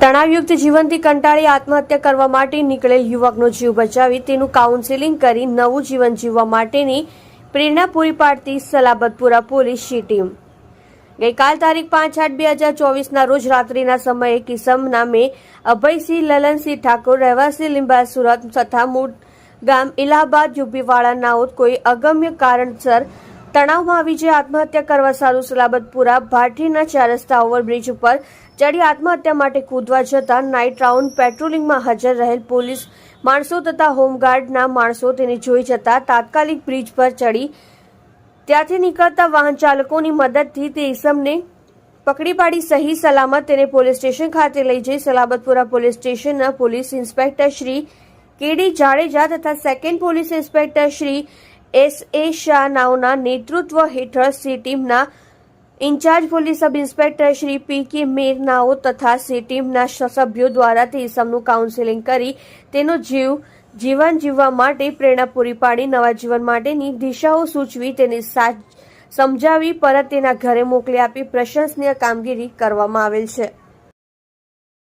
તણાવયુક્ત જીવનથી કંટાળી આત્મહત્યા કરવા માટે નીકળેલ યુવકનો જીવ બચાવી તેનું કાઉન્સેલિંગ કરી નવું જીવન જીવવા માટેની પ્રેરણા પૂરી પાડતી સલાબતપુરા પોલીસની ટીમ ગઈકાલ તારીખ 5/8/2024ના રોજ રાત્રિના સમયે કિસમ નામે અભયસિંહ લલનસિંહ ઠાકોર રહેવાસી લીંબા સુરત તથા મૂળ ગામ ઇલાહાબાદ યુપીવાળા નાઓદ કોઈ અગમ્ય કારણસર તણાવમાં આવી જે આત્મહત્યા કરવા સારું સલાબતપુરા ભાટીના 4 રસ્તા ઓવરબ્રિજ ઉપર ચડી આત્મહત્યા માટે કૂદવા જતા નાઇટ રાઉન્ડ પેટ્રોલિંગમાં હાજર રહેલ પોલીસ માણસો તથા હોમગાર્ડના માણસો તેને જોઈ જતા તાત્કાલિક બ્રિજ પર ચડી ત્યાંથી નીકળતા વાહન ચાલકોની મદદથી તે ઈસમને પકડી પાડી સહી સલામત તેને પોલીસ સ્ટેશન ખાતે લઈ જઈ સલાબતપુરા પોલીસ સ્ટેશનના police inspector Shri K D Jadeja તથા second police inspector Shri S.A. Shah નાઓના નેતૃત્વ હેઠળ સી ટીમના in charge police sub inspector Shri P.K. Mer નાઓ તથા સી ટીમના સભ્યો દ્વારા તે ઇસમનું કાઉન્સેલિંગ કરી તેનો જીવન જીવવા માટે પ્રેરણા પૂરી પાડી નવા જીવન માટેની દિશાઓ સૂચવી તેને સમજાવી પરત તેના ઘરે મોકલી આપી પ્રશંસનીય કામગીરી કરવામાં આવેલ છે.